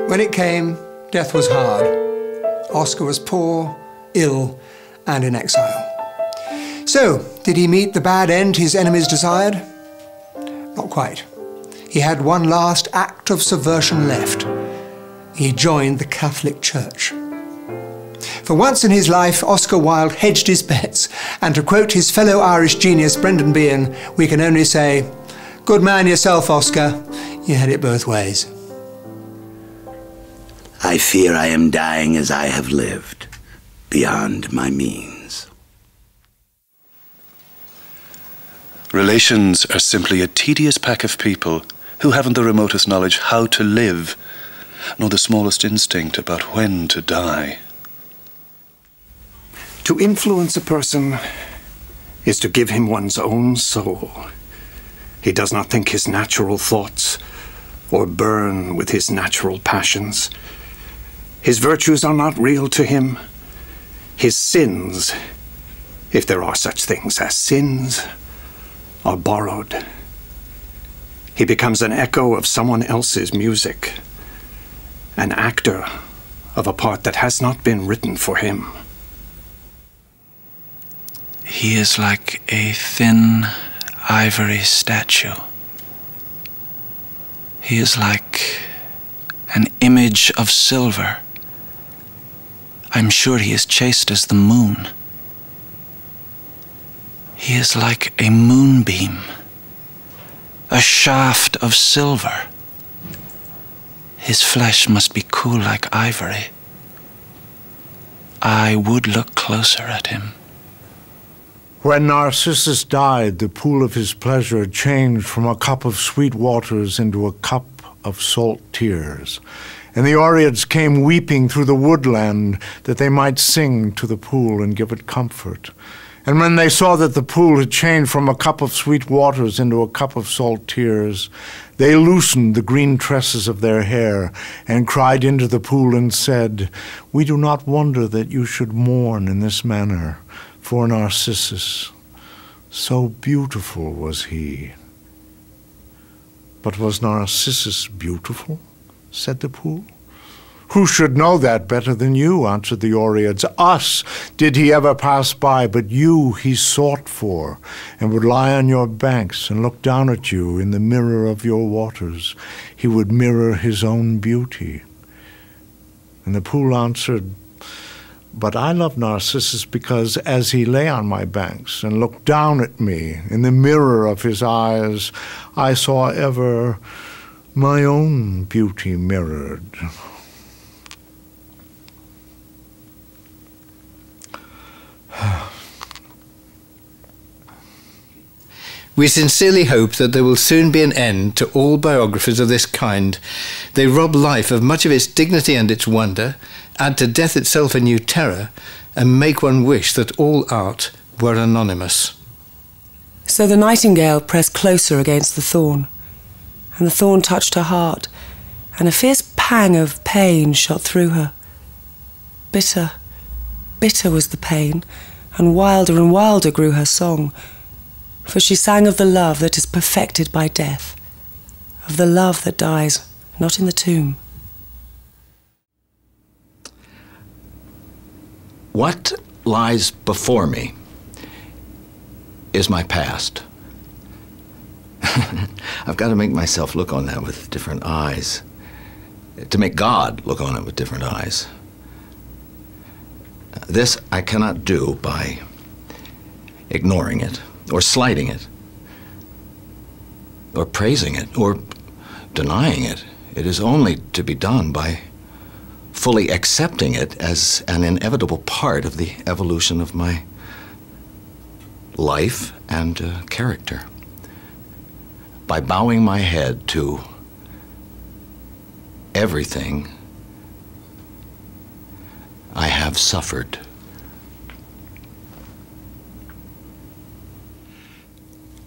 When it came, death was hard. Oscar was poor, ill, and in exile. So, did he meet the bad end his enemies desired? Not quite. He had one last act of subversion left. He joined the Catholic Church. For once in his life, Oscar Wilde hedged his bets, and to quote his fellow Irish genius Brendan Behan, we can only say, "Good man yourself, Oscar. You had it both ways." I fear I am dying as I have lived, beyond my means. Relations are simply a tedious pack of people who haven't the remotest knowledge how to live, nor the smallest instinct about when to die. To influence a person is to give him one's own soul. He does not think his natural thoughts or burn with his natural passions. His virtues are not real to him. His sins, if there are such things as sins, are borrowed. He becomes an echo of someone else's music, an actor of a part that has not been written for him. He is like a thin ivory statue. He is like an image of silver. I'm sure he is chaste as the moon. He is like a moonbeam, a shaft of silver. His flesh must be cool like ivory. I would look closer at him. When Narcissus died, the pool of his pleasure changed from a cup of sweet waters into a cup of salt tears. And the Oreads came weeping through the woodland that they might sing to the pool and give it comfort. And when they saw that the pool had changed from a cup of sweet waters into a cup of salt tears, they loosened the green tresses of their hair and cried into the pool and said, "We do not wonder that you should mourn in this manner for Narcissus. So beautiful was he." "But was Narcissus beautiful?" said the pool. "Who should know that better than you?" answered the Oreads. "Us did he ever pass by, but you he sought for, and would lie on your banks and look down at you in the mirror of your waters. He would mirror his own beauty." And the pool answered, "But I love Narcissus because as he lay on my banks and looked down at me in the mirror of his eyes, I saw ever my own beauty mirrored." We sincerely hope that there will soon be an end to all biographies of this kind. They rob life of much of its dignity and its wonder, add to death itself a new terror, and make one wish that all art were anonymous. So the nightingale pressed closer against the thorn, and the thorn touched her heart, and a fierce pang of pain shot through her. Bitter, bitter was the pain, and wilder grew her song, for she sang of the love that is perfected by death, of the love that dies not in the tomb. What lies before me is my past. I've got to make myself look on that with different eyes, to make God look on it with different eyes. This I cannot do by ignoring it, or slighting it, or praising it, or denying it. It is only to be done by fully accepting it as an inevitable part of the evolution of my life and character. By bowing my head to everything I have suffered.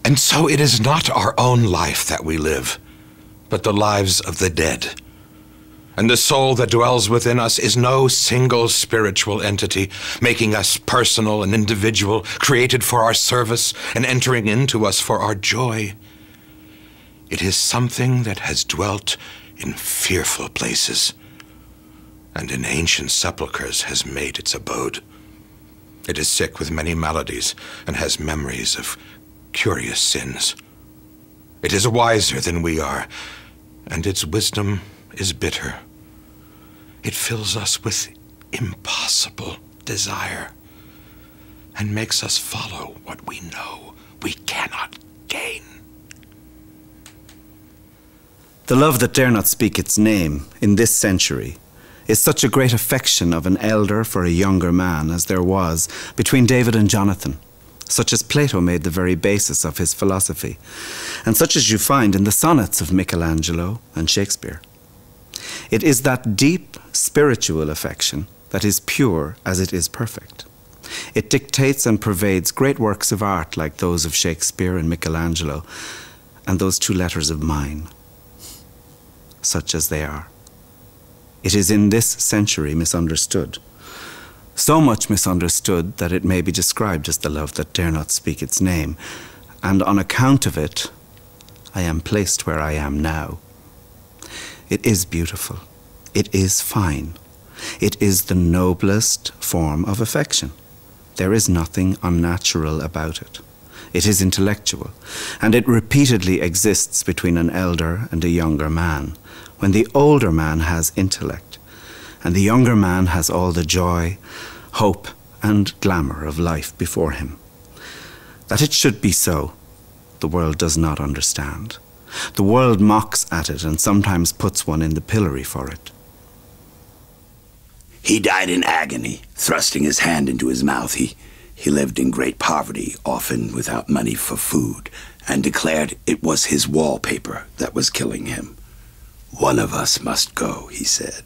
And so it is not our own life that we live, but the lives of the dead. And the soul that dwells within us is no single spiritual entity, making us personal and individual, created for our service and entering into us for our joy. It is something that has dwelt in fearful places, and in ancient sepulchres has made its abode. It is sick with many maladies, and has memories of curious sins. It is wiser than we are, and its wisdom is bitter. It fills us with impossible desire, and makes us follow what we know we cannot gain. The love that dare not speak its name in this century is such a great affection of an elder for a younger man as there was between David and Jonathan, such as Plato made the very basis of his philosophy, and such as you find in the sonnets of Michelangelo and Shakespeare. It is that deep spiritual affection that is pure as it is perfect. It dictates and pervades great works of art like those of Shakespeare and Michelangelo, and those two letters of mine, such as they are. It is in this century misunderstood. So much misunderstood that it may be described as the love that dare not speak its name, and on account of it, I am placed where I am now. It is beautiful. It is fine. It is the noblest form of affection. There is nothing unnatural about it. It is intellectual, and it repeatedly exists between an elder and a younger man, when the older man has intellect, and the younger man has all the joy, hope, and glamour of life before him. That it should be so, the world does not understand. The world mocks at it and sometimes puts one in the pillory for it. He died in agony, thrusting his hand into his mouth. He lived in great poverty, often without money for food, and declared it was his wallpaper that was killing him. "One of us must go," he said.